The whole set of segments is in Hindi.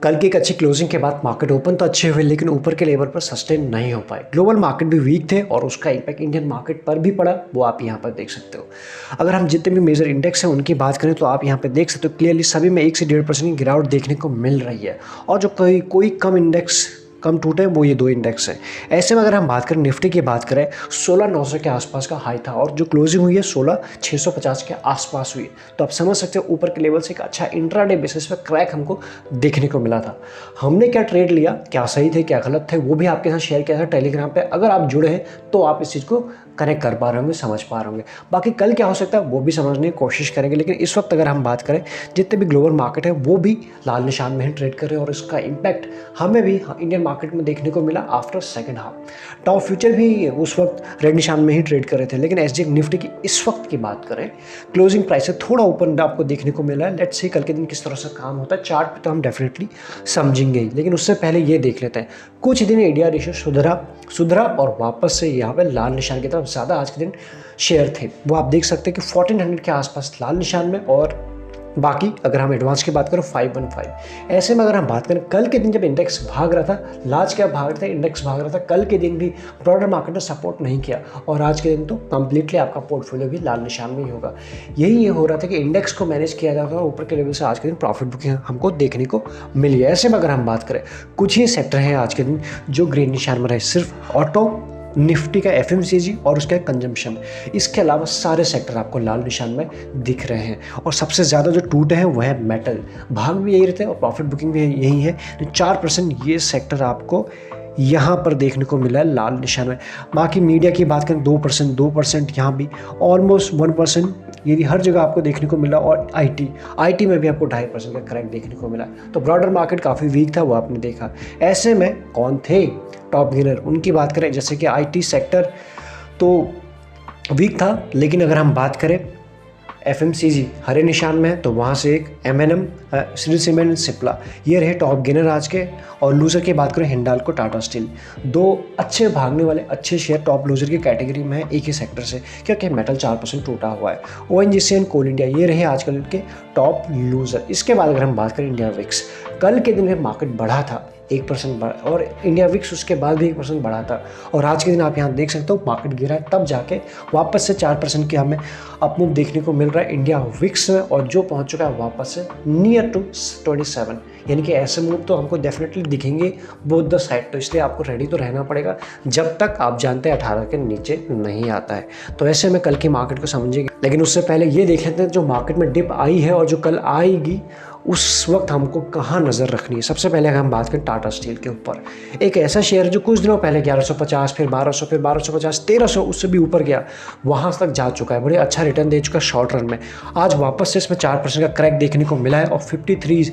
कल की एक अच्छी क्लोजिंग के बाद मार्केट ओपन तो अच्छे हुए लेकिन ऊपर के लेवल पर सस्टेन नहीं हो पाए। ग्लोबल मार्केट भी वीक थे और उसका इम्पैक्ट इंडियन मार्केट पर भी पड़ा, वो आप यहाँ पर देख सकते हो। अगर हम जितने भी मेजर इंडेक्स हैं उनकी बात करें तो आप यहाँ पे देख सकते हो क्लियरली सभी में 1 से 1.5% की गिरावट देखने को मिल रही है। और जो कोई कम इंडेक्स कम टूटे वो ये 2 इंडेक्स हैं। ऐसे में अगर हम बात करें निफ्टी की बात करें 16,900 के आसपास का हाई था और जो क्लोजिंग हुई है 16,650 के आसपास हुई है। तो आप समझ सकते हो ऊपर के लेवल से एक अच्छा इंट्राडे बेसिस पे क्रैक हमको देखने को मिला था। हमने क्या ट्रेड लिया, क्या सही थे क्या गलत थे, वो भी आपके साथ शेयर किया था टेलीग्राम पे। अगर आप जुड़े हैं तो आप इस चीज़ को कनेक्ट कर पा रहे होंगे, समझ पा रहे होंगे। बाकी कल क्या हो सकता है वो भी समझने की कोशिश करेंगे। लेकिन इस वक्त अगर हम बात करें जितने भी ग्लोबल मार्केट है वो भी लाल निशान में ही ट्रेड कर रहे हैं और इसका इम्पैक्ट हमें भी इंडियन मार्केट में देखने को मिला after second half. Top future भी उस वक्त रेड निशान में ही ट्रेड कर रहे थे। लेकिन एसजीएक्स निफ्टी की इस वक्त की बात करें क्लोजिंग प्राइस से थोड़ा ऊपर आपको देखने को मिला है। लेट्स सी कल के दिन किस तरह से काम होता है। चार्ट पे तो हम डेफिनेटली समझेंगे, लेकिन उससे पहले ये देख लेते हैं कुछ दिन एडीआर रेशियो सुधरा और वापस से यहाँ पे लाल निशान की तरफ ज़्यादा आज के दिन शेयर थे। वो आप देख सकते हैं कि 1400 के आसपास लाल निशान में और बाकी अगर हम एडवांस की बात करें 515। ऐसे में अगर हम बात करें कल के दिन जब इंडेक्स भाग रहा था, लार्ज कैप भाग रहा था, इंडेक्स भाग रहा था, कल के दिन भी ब्रॉडर मार्केट ने सपोर्ट नहीं किया और आज के दिन तो कंप्लीटली आपका पोर्टफोलियो भी लाल निशान में ही होगा। यही ये हो रहा था कि इंडेक्स को मैनेज किया जाता है और ऊपर के लेवल से आज के दिन प्रॉफिट बुकिंग हमको देखने को मिली है। ऐसे में अगर हम बात करें कुछ ही सेक्टर हैं आज के दिन जो ग्रीन निशान में रहे, सिर्फ ऑटो, निफ्टी का एफएमसीजी और उसका कंजम्पशन। इसके अलावा सारे सेक्टर आपको लाल निशान में दिख रहे हैं और सबसे ज़्यादा जो टूटे हैं वह है मेटल। भाग भी यही रहते हैं और प्रॉफिट बुकिंग भी यही है। 4% ये सेक्टर आपको यहाँ पर देखने को मिला है लाल निशान में। बाकी मीडिया की बात करें 2% यहाँ भी ऑलमोस्ट 1% ये हर जगह आपको देखने को मिला। और आईटी में भी आपको 2.5% का क्रैक देखने को मिला। तो ब्रॉडर मार्केट काफ़ी वीक था, वो आपने देखा। ऐसे में कौन थे टॉप गेनर, उनकी बात करें जैसे कि आईटी सेक्टर तो वीक था, लेकिन अगर हम बात करें एफएमसीजी हरे निशान में है तो वहाँ से एक एमएनएम, श्री सीमेंट, सिप्ला ये रहे टॉप गेनर आज के। और लूजर की बात करें हिंडाल्को, टाटा स्टील, 2 अच्छे भागने वाले अच्छे शेयर टॉप लूजर की कैटेगरी में है एक ही सेक्टर से, क्योंकि मेटल 4% टूटा हुआ है। ओएनजीसी एंड कोल इंडिया ये रहे आजकल के टॉप लूजर। इसके बाद अगर हम बात करें इंडिया विक्स, कल के दिन में मार्केट बढ़ा था 1% बढ़ा और इंडिया विक्स उसके बाद भी 1% बढ़ा था। और आज के दिन आप यहाँ देख सकते हो मार्केट गिरा है, तब जाके वापस से 4% की हमें अपमूव देखने को मिल रहा है इंडिया विक्स में और जो पहुँच चुका है वापस से नियर टू 27। यानी कि ऐसे मूव तो हमको डेफिनेटली दिखेंगे बोथ द साइड। तो इसलिए आपको रेडी तो रहना पड़ेगा जब तक आप जानते हैं 18 के नीचे नहीं आता है। तो ऐसे में कल की मार्केट को समझेंगे, लेकिन उससे पहले ये देख लेते हैं जो मार्केट में डिप आई है और जो कल आएगी उस वक्त हमको कहाँ नज़र रखनी है। सबसे पहले अगर हम बात करें टाटा स्टील के ऊपर, एक ऐसा शेयर जो कुछ दिनों पहले 1150, फिर 1200, फिर 1250, 1300, उससे भी ऊपर गया, वहाँ तक जा चुका है, बड़े अच्छा रिटर्न दे चुका है शॉर्ट रन में। आज वापस से इसमें 4% का क्रैक देखने को मिला है और 63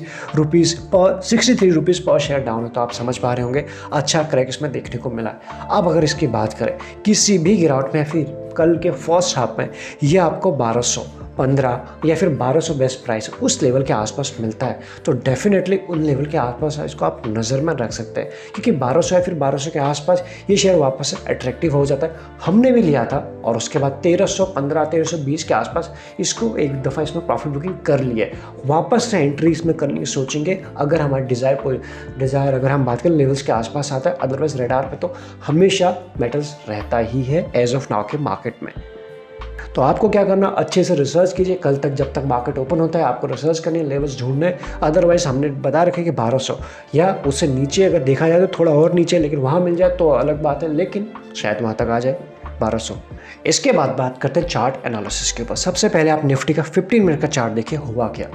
रुपीज़ पर शेयर डाउन है। तो आप समझ पा रहे होंगे अच्छा क्रैक इसमें देखने को मिला है। अब अगर इसकी बात करें किसी भी गिरावट में, फिर कल के फर्स्ट हाफ में ये आपको 1215 या फिर 1200 बेस्ट प्राइस उस लेवल के आसपास मिलता है, तो डेफिनेटली उन लेवल के आसपास इसको आप नज़र में रख सकते हैं, क्योंकि 1200 या फिर 1200 के आसपास ये शेयर वापस से अट्रैक्टिव हो जाता है। हमने भी लिया था और उसके बाद 1315, 1320 के आसपास इसको एक दफ़ा इसमें प्रॉफिट बुकिंग कर ली है। वापस से एंट्री इसमें करने की सोचेंगे अगर हमारी डिज़ायर अगर हम बात करें लेवल्स के आसपास आता है। अदरवाइज रेडार पे तो हमेशा मेटल्स रहता ही है एज ऑफ नाउ के मार्केट में। तो आपको क्या करना, अच्छे से रिसर्च कीजिए। कल तक जब तक मार्केट ओपन होता है आपको रिसर्च करनी है, लेवल्स ढूंढने। अदरवाइज हमने बता रखे कि 1200 या उससे नीचे अगर देखा जाए तो थोड़ा और नीचे, लेकिन वहाँ मिल जाए तो अलग बात है, लेकिन शायद वहाँ तक आ जाए 1200। इसके बाद बात करते हैं चार्ट एनालिसिस के ऊपर। सबसे पहले आप निफ्टी का 15 मिनट का चार्ट देखिए हुआ क्या।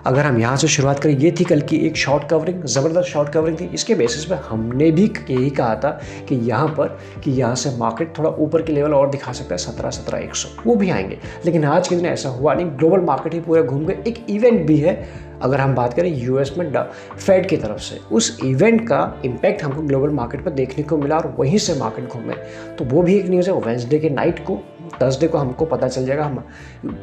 अगर हम यहाँ से शुरुआत करें, ये थी कल की एक शॉर्ट कवरिंग, ज़बरदस्त शॉर्ट कवरिंग थी। इसके बेसिस पे हमने भी यही कहा था कि यहाँ से मार्केट थोड़ा ऊपर के लेवल और दिखा सकता है 17,100, वो भी आएंगे। लेकिन आज के दिन ऐसा हुआ नहीं, ग्लोबल मार्केट ही पूरा घूम गए। एक इवेंट भी है अगर हम बात करें यूएस में फेड की तरफ से, उस इवेंट का इम्पैक्ट हमको ग्लोबल मार्केट पर देखने को मिला और वहीं से मार्केट घूमे। तो वो भी एक न्यूज़ है। वेडनेसडे के नाइट को थर्सडे को हमको पता चल जाएगा, हम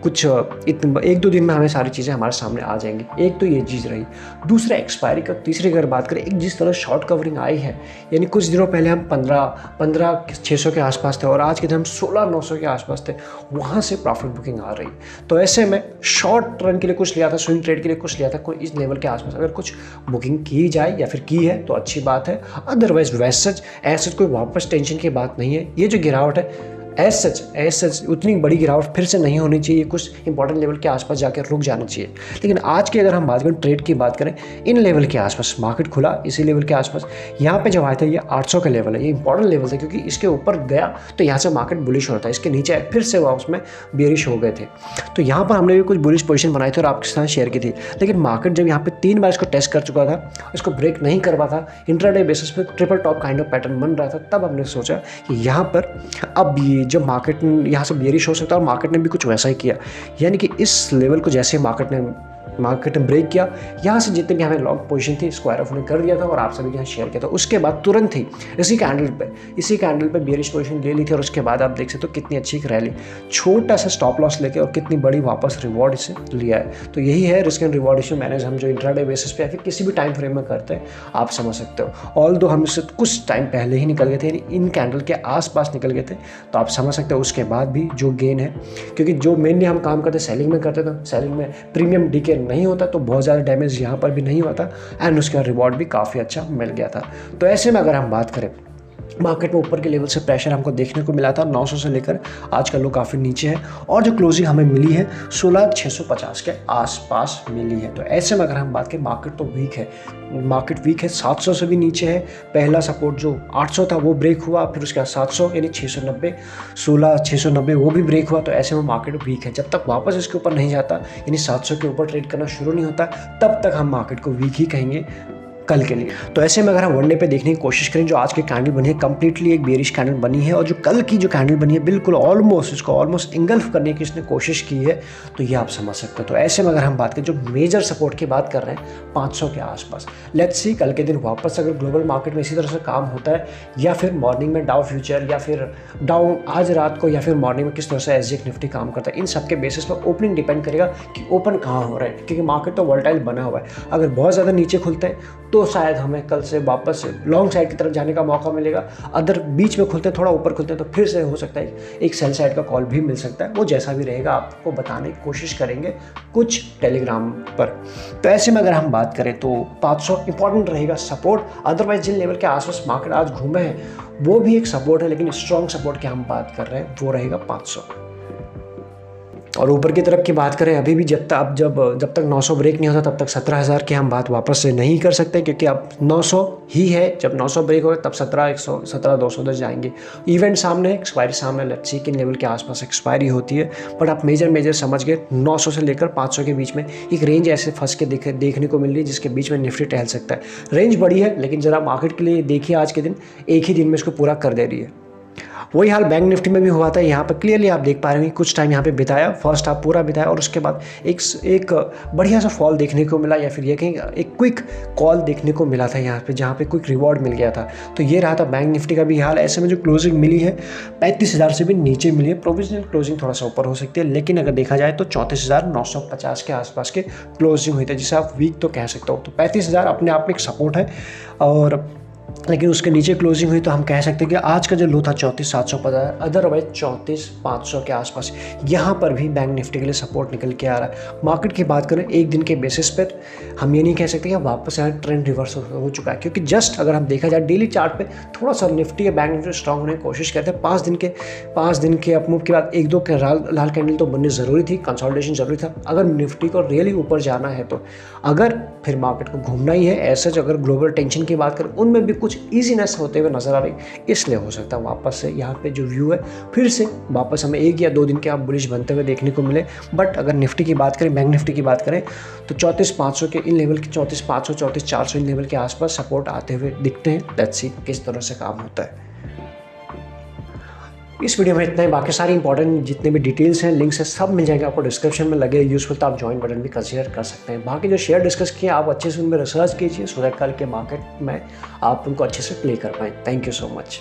कुछ एक दो दिन में हमें सारी चीज़ें हमारे सामने आ जाएंगी। एक तो ये चीज़ रही। दूसरा एक्सपायरी का, तीसरी अगर बात करें, एक जिस तरह शॉर्ट कवरिंग आई है, यानी कुछ दिनों पहले हम 15,600 के आसपास थे और आज के दिन हम 16,900 के आसपास थे, वहाँ से प्रॉफिट बुकिंग आ रही। तो ऐसे में शॉर्ट रन के लिए कुछ लिया था, स्विंग ट्रेड के लिए कुछ लिया था, कोई इस लेवल के आसपास अगर कुछ बुकिंग की जाए या फिर की है तो अच्छी बात है। अदरवाइज वैसे ऐसे कोई वापस टेंशन की बात नहीं है। ये जो गिरावट है एज सच उतनी बड़ी गिरावट फिर से नहीं होनी चाहिए, कुछ इंपॉर्टेंट लेवल के आसपास जाकर रुक जाना चाहिए। लेकिन आज की अगर हम बात करें, ट्रेड की बात करें, इन लेवल के आसपास मार्केट खुला, इसी लेवल के आसपास यहाँ पे जब आया था, ये 800 का लेवल है, ये इंपॉर्टेंट लेवल था क्योंकि इसके ऊपर गया तो यहाँ से मार्केट बुलिश होता है, इसके नीचे फिर से वो उसमें बेरिश हो गए थे। तो यहाँ पर हमने भी कुछ बुलिश पोजीशन बनाई थी और आपके साथ शेयर की थी। लेकिन मार्केट जब यहाँ पे 3 बार इसको टेस्ट कर चुका था, इसको ब्रेक नहीं कर पाता था, इंट्राडे बेसिस पे triple top kind of pattern बन रहा था, तब हमने सोचा कि यहाँ पर अब ये जब मार्केट यहाँ से बेरिश हो सकता है और मार्केट ने भी कुछ वैसा ही किया, यानी कि इस लेवल को जैसे मार्केट ने ब्रेक किया, यहाँ से जितने भी हमें लॉन्ग पोजीशन थी स्क्वायर ऑफ ने कर दिया था और आप सभी के यहाँ शेयर किया था। उसके बाद तुरंत ही इसी कैंडल पे बेरिश पोजीशन ले ली थी और उसके बाद आप देख सकते हो कितनी अच्छी एक रैली, छोटा सा स्टॉप लॉस लेके और कितनी बड़ी वापस रिवॉर्ड इसे लिया है। तो यही है risk and reward issue manage हम जो इंट्राडे बेसिस पे या फिर किसी भी टाइम फ्रेम में करते हैं, आप समझ सकते हो। ऑल दो हम इससे कुछ टाइम पहले ही निकल गए थे, यानी इन कैंडल के आसपास निकल गए थे, तो आप समझ सकते हो उसके बाद भी जो गेन है, क्योंकि जो मेनली हम काम करते सेलिंग में करते थे, सेलिंग में प्रीमियम डीके नहीं होता तो बहुत ज़्यादा डैमेज यहाँ पर भी नहीं होता एंड उसका रिवॉर्ड भी काफ़ी अच्छा मिल गया था। तो ऐसे में अगर हम बात करें, मार्केट में ऊपर के लेवल से प्रेशर हमको देखने को मिला था 900 से लेकर आज का लो काफ़ी नीचे है और जो क्लोजिंग हमें मिली है 16,650 के आसपास मिली है। तो ऐसे में अगर हम बात करें, मार्केट तो वीक है, 700 से भी नीचे है। पहला सपोर्ट जो 800 था वो ब्रेक हुआ, फिर उसके बाद 700 यानी 16,690 वो भी ब्रेक हुआ। तो ऐसे में मार्केट वीक है। जब तक वापस इसके ऊपर नहीं जाता, यानी 700 के ऊपर ट्रेड करना शुरू नहीं होता, तब तक हम मार्केट को वीक ही कहेंगे कल के लिए। तो ऐसे में अगर हम वन डे पे देखने की कोशिश करें, जो आज की कैंडल बनी है कंप्लीटली एक बेरिश कैंडल बनी है और जो कल की जो कैंडल बनी है बिल्कुल ऑलमोस्ट इंगल्फ करने की इसने कोशिश की है, तो ये आप समझ सकते हो। तो ऐसे में अगर हम बात करें, जो मेजर सपोर्ट की बात कर रहे हैं 500 के आसपास, लेट्स सी कल के दिन वापस अगर ग्लोबल मार्केट में इसी तरह से काम होता है या फिर मॉर्निंग में डाउ फ्यूचर या फिर डाउ आज रात को या फिर मॉर्निंग में किस तरह से एसजीएक्स निफ्टी काम करता है, इन सब के बेसिस पर ओपनिंग डिपेंड करेगा कि ओपन कहाँ हो रहा है, क्योंकि मार्केट तो वोलेटाइल बना हुआ है। अगर बहुत ज़्यादा नीचे खुलते हैं तो शायद हमें कल से वापस लॉन्ग साइड की तरफ जाने का मौका मिलेगा। अदर बीच में खुलते हैं, थोड़ा ऊपर खुलते हैं तो फिर से हो सकता है एक सेल साइड का कॉल भी मिल सकता है। वो जैसा भी रहेगा आपको बताने की कोशिश करेंगे कुछ टेलीग्राम पर। तो ऐसे में अगर हम बात करें तो 500 इंपॉर्टेंट रहेगा सपोर्ट। अदरवाइज जिन लेवल के आसपास मार्केट आज घूमे हैं वो भी एक सपोर्ट है, लेकिन स्ट्रॉन्ग सपोर्ट की हम बात कर रहे हैं वो रहेगा 500। और ऊपर की तरफ की बात करें, अभी भी जब तक 900 ब्रेक नहीं होता तब तक 17,000 की हम बात वापस से नहीं कर सकते, क्योंकि अब 900 ही है। जब 900 ब्रेक होगा तब 17,200 तक जाएंगे। इवेंट सामने है, एक्सपायरी सामने, लेट्स सी किन लेवल के आसपास एक्सपायरी होती है। बट आप मेजर समझ गए, 900 से लेकर 500 के बीच में एक रेंज ऐसे फंस के देखने को मिल रही है जिसके बीच में निफ्टी टहल सकता है। रेंज बड़ी है, लेकिन जरा मार्केट के लिए देखिए आज के दिन एक ही दिन में इसको पूरा कर दे रही है। वही हाल बैंक निफ्टी में भी हुआ था। यहाँ पर क्लियरली आप देख पा रहे हैं कुछ टाइम यहाँ पे बिताया, फर्स्ट हाफ पूरा बिताया और उसके बाद एक बढ़िया सा फॉल देखने को मिला, या फिर ये कहीं एक क्विक कॉल देखने को मिला था यहाँ पे, जहाँ पे क्विक रिवॉर्ड मिल गया था। तो ये रहा था बैंक निफ्टी का भी हाल। ऐसे में जो क्लोजिंग मिली है 35,000 से भी नीचे मिली है। प्रोविजनल क्लोजिंग थोड़ा सा ऊपर हो सकती है, लेकिन अगर देखा जाए तो 34,950 के आसपास के क्लोजिंग हुई थी, जिसे आप वीक तो कह सकते हो। तो 35,000 अपने आप में एक सपोर्ट है, और लेकिन उसके नीचे क्लोजिंग हुई तो हम कह सकते हैं कि आज का जो लो था 34,750, अदरवाइज 34,500 के आसपास यहाँ पर भी बैंक निफ्टी के लिए सपोर्ट निकल के आ रहा है। मार्केट की बात करें एक दिन के बेसिस पर, हम ये नहीं कह सकते कि वापस यहाँ ट्रेंड रिवर्स हो चुका है, क्योंकि जस्ट अगर हम देखा जाए डेली चार्ट पे थोड़ा सा निफ्टी या बैंक निफ्टी स्ट्रॉन्ग होने की कोशिश करते हैं। 5 दिन के अपमूव के बाद 1-2 के लाल कैंडल तो बननी ज़रूरी थी, कंसोलिडेशन जरूरी था अगर निफ्टी को रियली ऊपर जाना है तो। अगर फिर मार्केट को घूमना ही है ऐसे, अगर ग्लोबल टेंशन की बात करें उनमें भी कुछ ईजीनेस होते हुए नजर आ रही, इसलिए हो सकता है वापस से यहाँ पे जो व्यू है फिर से वापस हमें 1 या 2 दिन के आप बुलिश बनते हुए देखने को मिले। बट अगर निफ्टी की बात करें, बैंक निफ्टी की बात करें, तो 34,500 के इन लेवल के 34,500 34,400 इन लेवल के आसपास सपोर्ट आते हुए दिखते हैं। लेट्स सी किस तरह से काम होता है। इस वीडियो में इतना ही। बाकी सारी इंपॉर्टेंट जितने भी डिटेल्स हैं, लिंक्स हैं, सब मिल जाएंगे आपको डिस्क्रिप्शन में लगे यूजफुल, तो आप ज्वाइन बटन भी कंसीडर कर सकते हैं। बाकी जो शेयर डिस्कस किए आप अच्छे से उनमें रिसर्च कीजिए, सो दैट कल के मार्केट में आप उनको अच्छे से प्ले कर पाएँ। Thank you so much.